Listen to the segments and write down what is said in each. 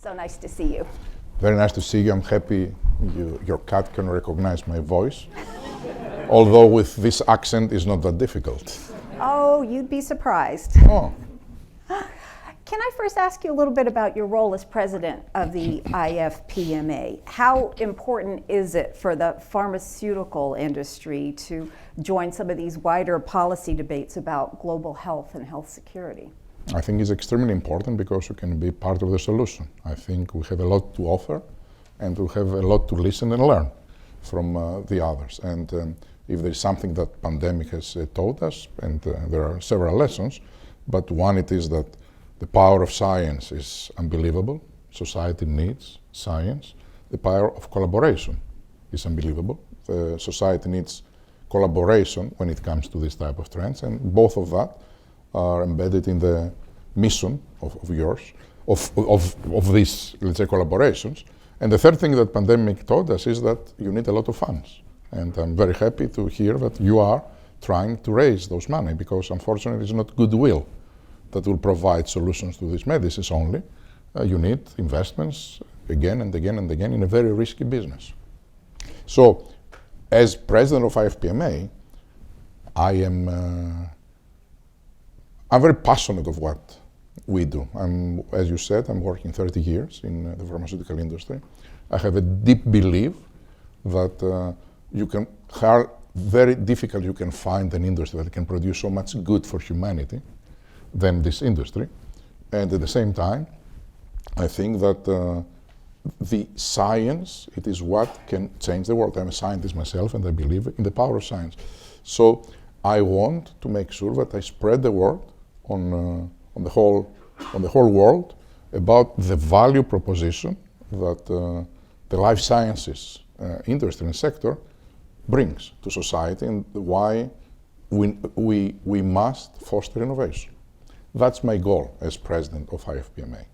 So nice to see you. Very nice to see you. I'm happy your cat can recognize my voice. Although with this accent is not that difficult. Oh, you'd be surprised. Oh. Can I first ask you a little bit about your role as president of the IFPMA? How important is it for the pharmaceutical industry to join some of these wider policy debates about global health and health security? I think it's extremely important because you can be part of the solution. I think we have a lot to offer and we have a lot to listen and learn from the others. And if there's something that pandemic has taught us, and there are several lessons, but one it is that the power of science is unbelievable. Society needs science. The power of collaboration is unbelievable. Society needs collaboration when it comes to this type of trends, and both of that are embedded in the mission of yours, of these, let's say, collaborations. And the third thing that pandemic taught us is that you need a lot of funds. And I'm very happy to hear that you are trying to raise those money, because unfortunately it's not goodwill that will provide solutions to these medicines only. You need investments again and again and again in a very risky business. So, as president of IFPMA, I'm very passionate of what we do. As you said, I'm working 30 years in the pharmaceutical industry. I have a deep belief that very difficult you can find an industry that can produce so much good for humanity than this industry. And at the same time, I think that the science, it is what can change the world. I'm a scientist myself and I believe in the power of science. So I want to make sure that I spread the word on the whole world about the value proposition that the life sciences industry and sector brings to society, and why we must foster innovation. That's my goal as president of IFPMA.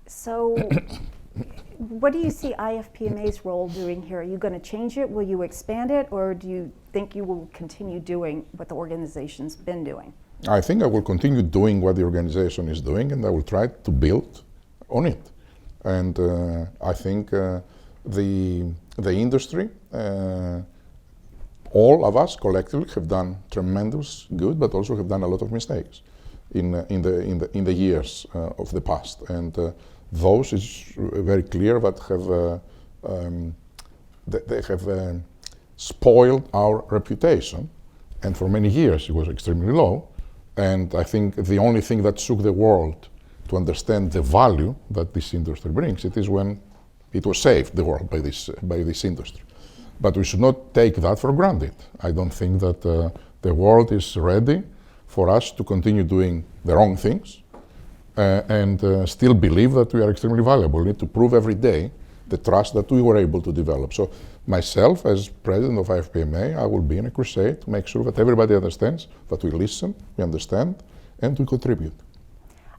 So what do you see IFPMA's role doing here? Are you going to change it? Will you expand it? Or do you think you will continue doing what the organization's been doing? I think I will continue doing what the organization is doing, and I will try to build on it. And I think the industry, all of us collectively have done tremendous good, but also have done a lot of mistakes in the years of the past. And those is very clear that they have spoiled our reputation, and for many years it was extremely low. And I think the only thing that shook the world to understand the value that this industry brings, it is when it was saved, the world, by this industry. But we should not take that for granted. I don't think that the world is ready for us to continue doing the wrong things and still believe that we are extremely valuable. We need to prove every day the trust that we were able to develop. So myself, as president of IFPMA, I will be in a crusade to make sure that everybody understands that we listen, we understand, and we contribute.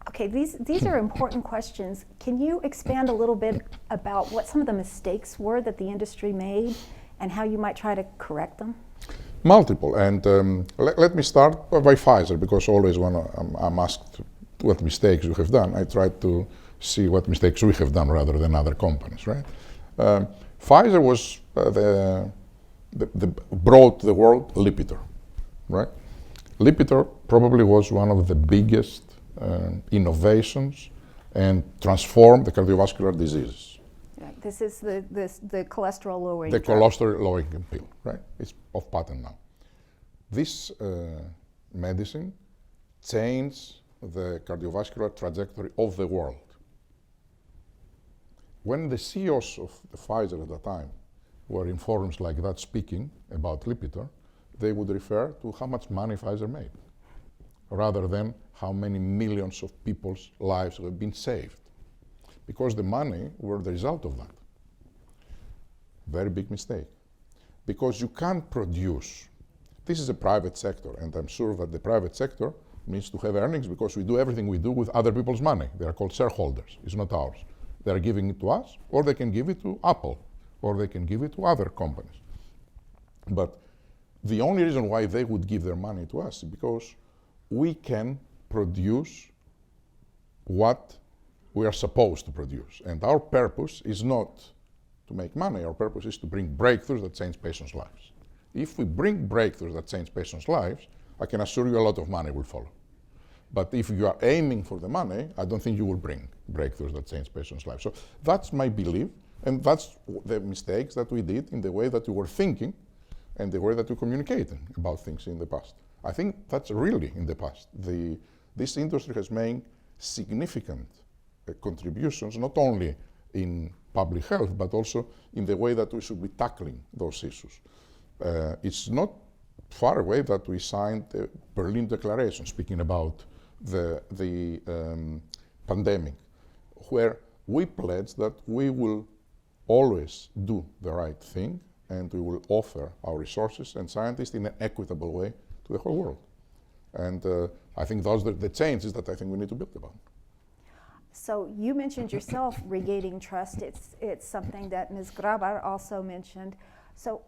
Okay, these are important questions. Can you expand a little bit about what some of the mistakes were that the industry made and how you might try to correct them? Multiple, and let me start by Pfizer, because always when I'm asked what mistakes you have done, I try to see what mistakes we have done rather than other companies, right? Pfizer was brought the world Lipitor, right? Lipitor probably was one of the biggest innovations and transformed the cardiovascular diseases. Right. This is the cholesterol lowering. The cholesterol lowering pill, right? It's off patent now. This medicine changed the cardiovascular trajectory of the world. When the CEOs of the Pfizer at the time were in forums like that speaking about Lipitor, they would refer to how much money Pfizer made, rather than how many millions of people's lives have been saved. Because the money were the result of that. Very big mistake. Because you can't produce, this is a private sector, and I'm sure that the private sector needs to have earnings because we do everything we do with other people's money. They are called shareholders, it's not ours. They are giving it to us, or they can give it to Apple, or they can give it to other companies. But the only reason why they would give their money to us is because we can produce what we are supposed to produce. And our purpose is not to make money, our purpose is to bring breakthroughs that change patients' lives. If we bring breakthroughs that change patients' lives, I can assure you a lot of money will follow. But if you are aiming for the money, I don't think you will bring breakthroughs that change patients' lives. So that's my belief, and that's the mistakes that we did in the way that we were thinking and the way that we communicated about things in the past. I think that's really in the past. This industry has made significant contributions, not only in public health, but also in the way that we should be tackling those issues. It's not far away that we signed the Berlin Declaration, speaking about the pandemic, where we pledged that we will always do the right thing and we will offer our resources and scientists in an equitable way to the whole world. And I think those are the changes that I think we need to build upon. So you mentioned yourself regaining trust. It's something that Ms. Grabar also mentioned. So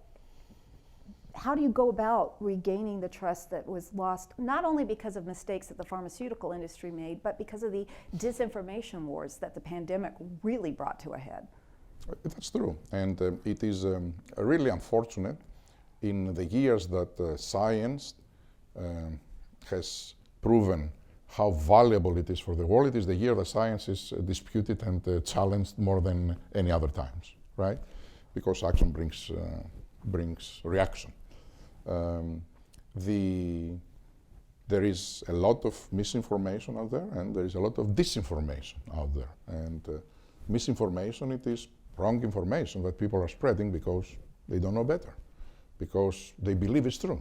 how do you go about regaining the trust that was lost, not only because of mistakes that the pharmaceutical industry made, but because of the disinformation wars that the pandemic really brought to a head? That's true. And it is really unfortunate in the years that science has proven how valuable it is for the world. It is the year that science is disputed and challenged more than any other times, right? Because action brings reaction. There is a lot of misinformation out there, and there is a lot of disinformation out there. And misinformation, it is wrong information that people are spreading because they don't know better, because they believe it's true,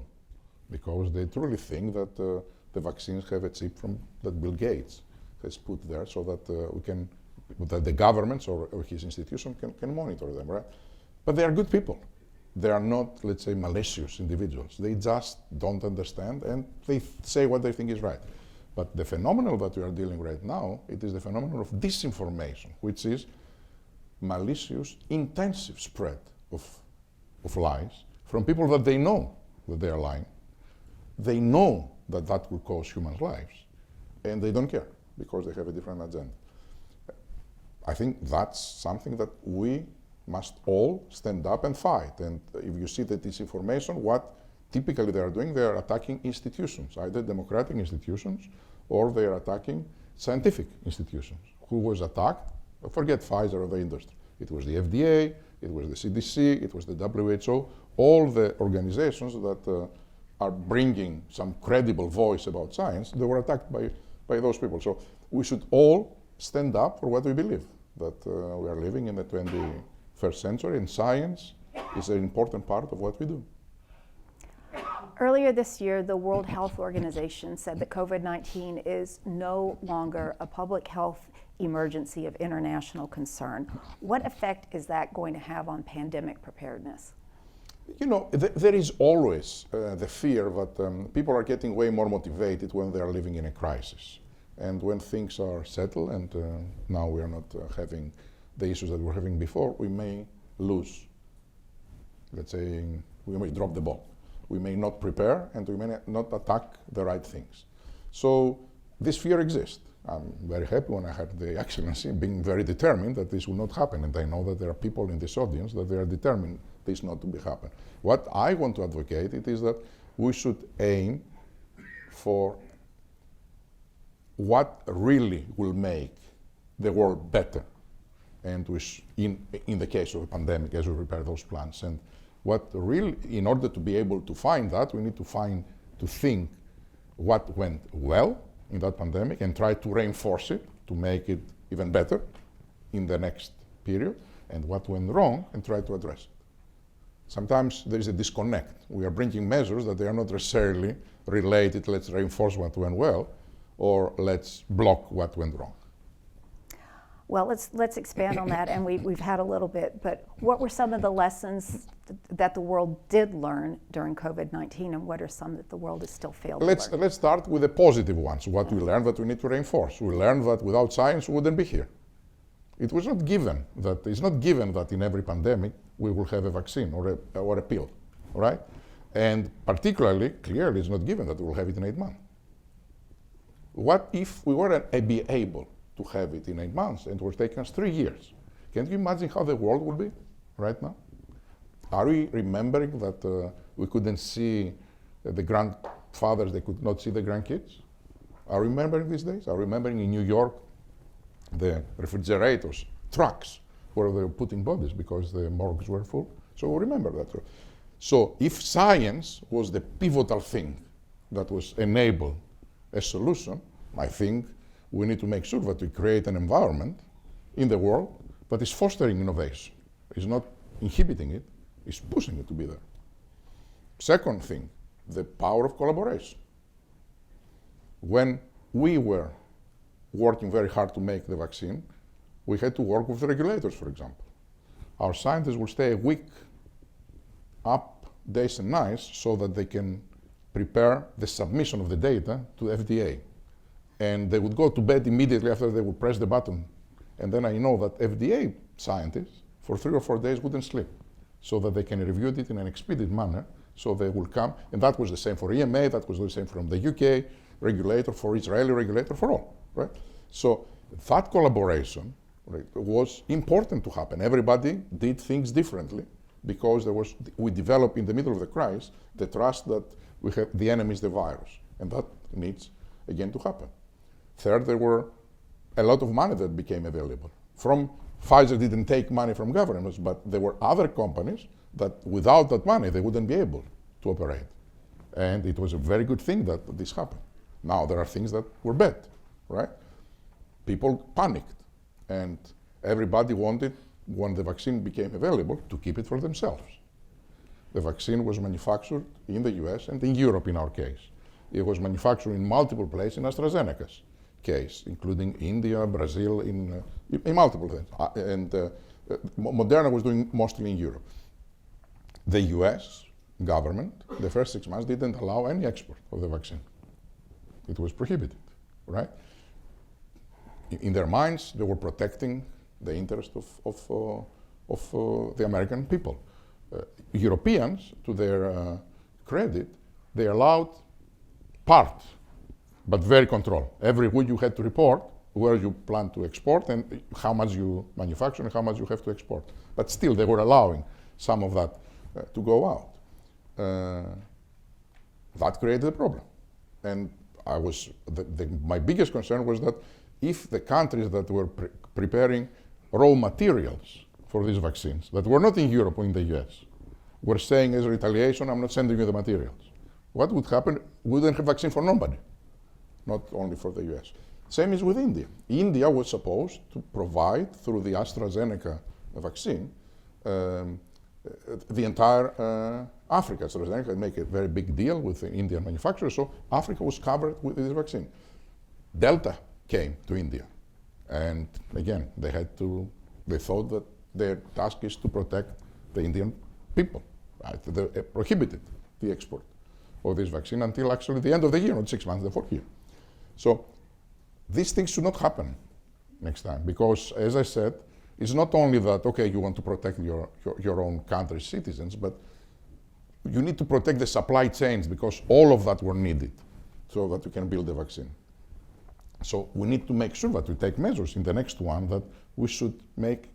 because they truly think that the vaccines have a chip that Bill Gates has put there so that that the governments or his institution can monitor them, right? But they are good people. They are not, let's say, malicious individuals. They just don't understand and they say what they think is right. But the phenomenon that we are dealing right now, it is the phenomenon of disinformation, which is malicious, intensive spread of lies from people that they know that they are lying. They know that that will cause human lives, and they don't care because they have a different agenda. I think that's something that we must all stand up and fight. And if you see the disinformation, what typically they are doing, they are attacking institutions, either democratic institutions or they are attacking scientific institutions. Who was attacked? Forget Pfizer or the industry. It was the FDA, it was the CDC, it was the WHO, all the organizations that are bringing some credible voice about science, they were attacked by those people. So we should all stand up for what we believe, that we are living in the 21st century and science is an important part of what we do. Earlier this year, the World Health Organization said that COVID-19 is no longer a public health emergency of international concern. What effect is that going to have on pandemic preparedness? You know, there is always the fear that people are getting way more motivated when they are living in a crisis. And when things are settled and now we are not having the issues that we were having before, we may lose, let's say, we may drop the ball. We may not prepare and we may not attack the right things. So this fear exists. I'm very happy when I heard the Excellency being very determined that this will not happen, and I know that there are people in this audience that they are determined this not to be happen. What I want to advocate it is that we should aim for what really will make the world better, and in the case of a pandemic, as we prepare those plans. And what really, in order to be able to find that, we need to think what went well in that pandemic and try to reinforce it to make it even better in the next period, and what went wrong and try to address it. Sometimes there is a disconnect. We are bringing measures that they are not necessarily related, let's reinforce what went well, or let's block what went wrong. Well, let's expand on that, and we've had a little bit, but what were some of the lessons that the world did learn during COVID-19, and what are some that the world is still failing to learn? Let's start with the positive ones, what we learned that we need to reinforce. We learned that without science we wouldn't be here. It's not given that in every pandemic we will have a vaccine or a pill, right? And particularly, clearly, it's not given that we will have it in 8 months. What if we weren't able to have it in 8 months, and it was taking us 3 years. Can you imagine how the world will be right now? Are we remembering that we couldn't see the grandfathers, they could not see the grandkids? Are we remembering these days? Are we remembering in New York the refrigerators, trucks, where they were putting bodies because the morgues were full? So we remember that. So if science was the pivotal thing that was enable a solution, I think we need to make sure that we create an environment in the world that is fostering innovation. It's not inhibiting it, it's pushing it to be there. Second thing, the power of collaboration. When we were working very hard to make the vaccine, we had to work with the regulators, for example. Our scientists will stay a week up, days and nights, so that they can prepare the submission of the data to the FDA. And they would go to bed immediately after they would press the button. And then I know that FDA scientists, for 3 or 4 days, wouldn't sleep, so that they can review it in an expedient manner, so they will come. And that was the same for EMA, that was the same from the UK regulator, for Israeli regulator, for all, right? So that collaboration, right, was important to happen. Everybody did things differently because we developed in the middle of the crisis the trust that we have the enemy is the virus, and that needs again to happen. Third, there were a lot of money that became available. Pfizer didn't take money from governments, but there were other companies that without that money they wouldn't be able to operate. And it was a very good thing that this happened. Now there are things that were bad, right? People panicked, and everybody wanted, when the vaccine became available, to keep it for themselves. The vaccine was manufactured in the US and in Europe in our case. It was manufactured in multiple places in AstraZeneca's case, including India, Brazil, in multiple things. Moderna was doing mostly in Europe. The US government, the first 6 months, didn't allow any export of the vaccine. It was prohibited, right? In their minds, they were protecting the interest of the American people. Europeans, to their credit, they allowed part, but very controlled. Every week you had to report where you plan to export and how much you manufacture and how much you have to export. But still, they were allowing some of that to go out. That created a problem. And my biggest concern was that if the countries that were preparing raw materials for these vaccines, that were not in Europe or in the US, were saying as retaliation, I'm not sending you the materials. What would happen? We wouldn't have vaccine for nobody, not only for the US. Same is with India. India was supposed to provide, through the AstraZeneca vaccine, the entire Africa. AstraZeneca had made a very big deal with the Indian manufacturers, so Africa was covered with this vaccine. Delta came to India, and again, they thought that their task is to protect the Indian people. Right? They prohibited the export of this vaccine until actually the end of the year, not 6 months, the 4th year. So these things should not happen next time, because as I said, it's not only that, okay, you want to protect your own country's citizens, but you need to protect the supply chains, because all of that were needed so that you can build the vaccine. So we need to make sure that we take measures in the next one, that we should make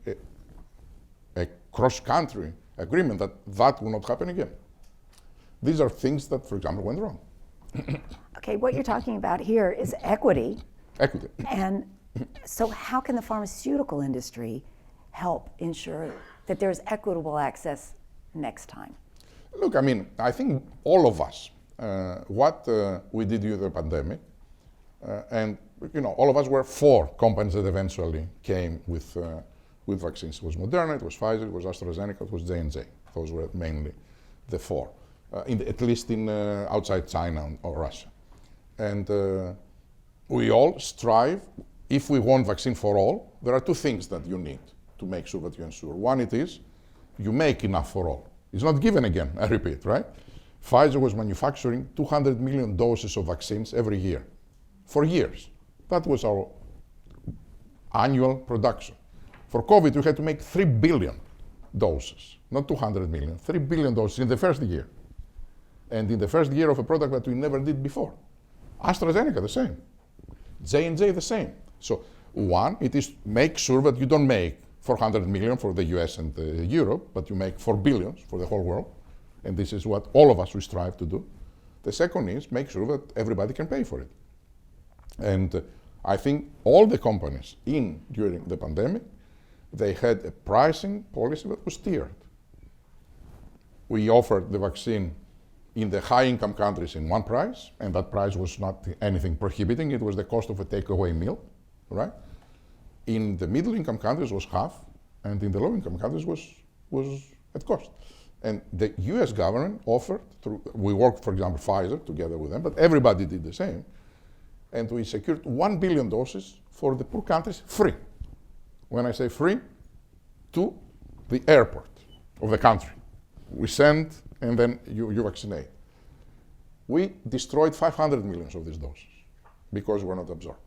a cross-country agreement that will not happen again. These are things that, for example, went wrong. Okay, what you're talking about here is equity. Equity. And so how can the pharmaceutical industry help ensure that there's equitable access next time? Look, I mean, I think all of us, what we did during the pandemic, and all of us were 4 companies that eventually came with vaccines. It was Moderna, it was Pfizer, it was AstraZeneca, it was J&J. Those were mainly the 4, at least in outside China or Russia. And we all strive, if we want vaccine for all, there are 2 things that you need to make sure that you ensure. One, it is you make enough for all. It's not given again, I repeat, right? Pfizer was manufacturing 200 million doses of vaccines every year, for years. That was our annual production. For COVID, we had to make 3 billion doses, not 200 million, 3 billion doses in the first year. And in the first year of a product that we never did before. AstraZeneca, the same. J&J, the same. So One, it is make sure that you don't make 400 million for the US and Europe, but you make 4 billion for the whole world. And this is what all of us we strive to do. The second is make sure that everybody can pay for it. And I think all the companies during the pandemic, they had a pricing policy that was tiered. We offered the vaccine in the high-income countries in one price, and that price was not anything prohibiting. It was the cost of a takeaway meal, right? In the middle-income countries was half, and in the low-income countries was at cost. And the US government offered, we worked, for example, Pfizer together with them, but everybody did the same. And we secured 1 billion doses for the poor countries free. When I say free, to the airport of the country. We send, and then you vaccinate. We destroyed 500 million of these doses because we're not absorbed.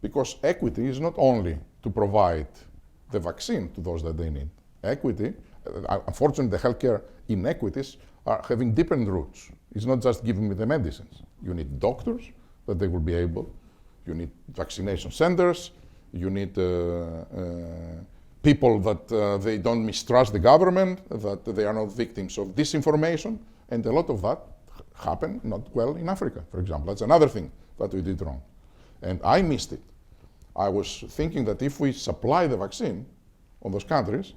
Because equity is not only to provide the vaccine to those that they need. Equity, unfortunately, the healthcare inequities are having different roots. It's not just giving me the medicines. You need doctors that they will be able. You need vaccination centers. You need people that they don't mistrust the government, that they are not victims of disinformation. And a lot of that happened not well in Africa, for example. That's another thing that we did wrong. And I missed it. I was thinking that if we supply the vaccine on those countries,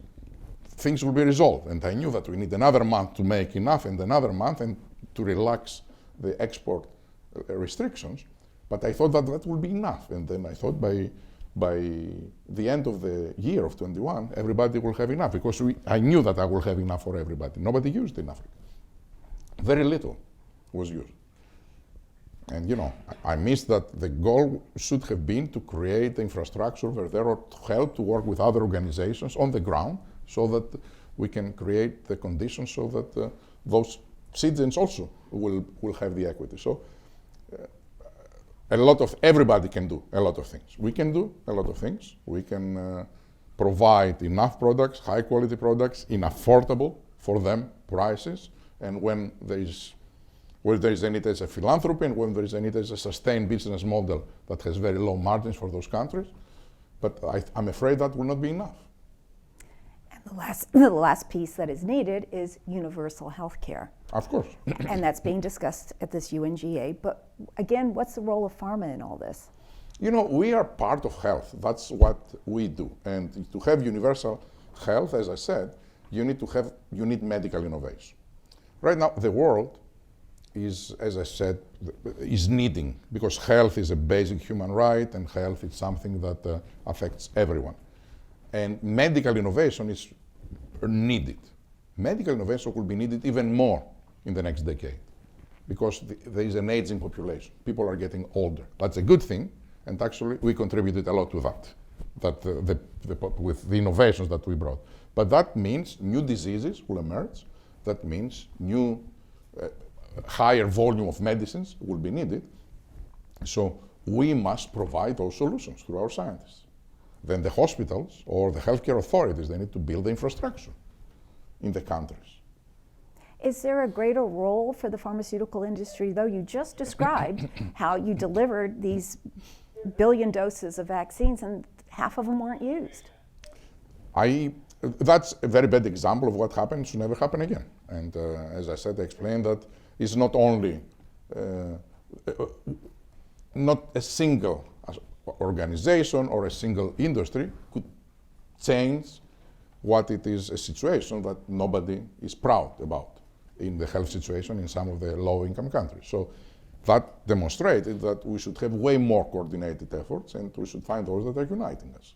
things will be resolved. And I knew that we need another month to make enough and another month and to relax the export restrictions. But I thought that that would be enough. And then I thought by the end of the year of 21, everybody will have enough, because I knew that I will have enough for everybody. Nobody used in Africa. Very little was used. And I missed that the goal should have been to create the infrastructure over there, or to help to work with other organizations on the ground so that we can create the conditions so that those citizens also will have the equity. So everybody can do a lot of things. We can do a lot of things. We can provide enough products, high quality products, in affordable for them prices. And when there is a need as a philanthropy, and when there is a need as a sustained business model that has very low margins for those countries. But I'm afraid that will not be enough. And the last piece that is needed is universal health care. Of course. And that's being discussed at this UNGA. But again, what's the role of pharma in all this? We are part of health. That's what we do. And to have universal health, as I said, you need medical innovation. Right now, the world is, as I said, is needing, because health is a basic human right, and health is something that affects everyone. And medical innovation is needed. Medical innovation will be needed even more in the next decade, because there is an aging population. People are getting older. That's a good thing, and actually we contributed a lot to that, with the innovations that we brought. But that means new diseases will emerge. That means new higher volume of medicines will be needed. So we must provide those solutions through our scientists. Then the hospitals or the healthcare authorities, they need to build the infrastructure in the countries. Is there a greater role for the pharmaceutical industry, though? You just described how you delivered these billion doses of vaccines and half of them weren't used. That's a very bad example of what happened should never happen again. And as I said, I explained that it's not only not a single organization or a single industry could change what it is, a situation that nobody is proud about in the health situation in some of the low-income countries. So that demonstrated that we should have way more coordinated efforts, and we should find those that are uniting us.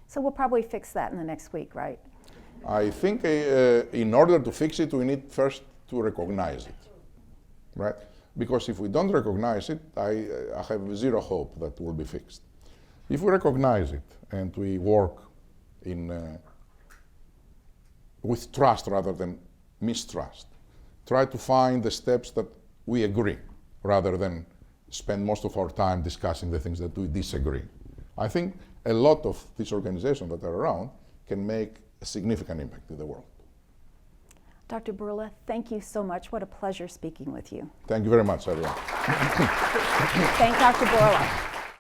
So we'll probably fix that in the next week, right? I think in order to fix it, we need first to recognize it, right? Because if we don't recognize it, I have zero hope that it will be fixed. If we recognize it and we work with trust rather than mistrust, try to find the steps that we agree rather than spend most of our time discussing the things that we disagree. I think a lot of these organizations that are around can make a significant impact in the world. Dr. Bourla, thank you so much. What a pleasure speaking with you. Thank you very much, everyone. Thank Dr. Bourla.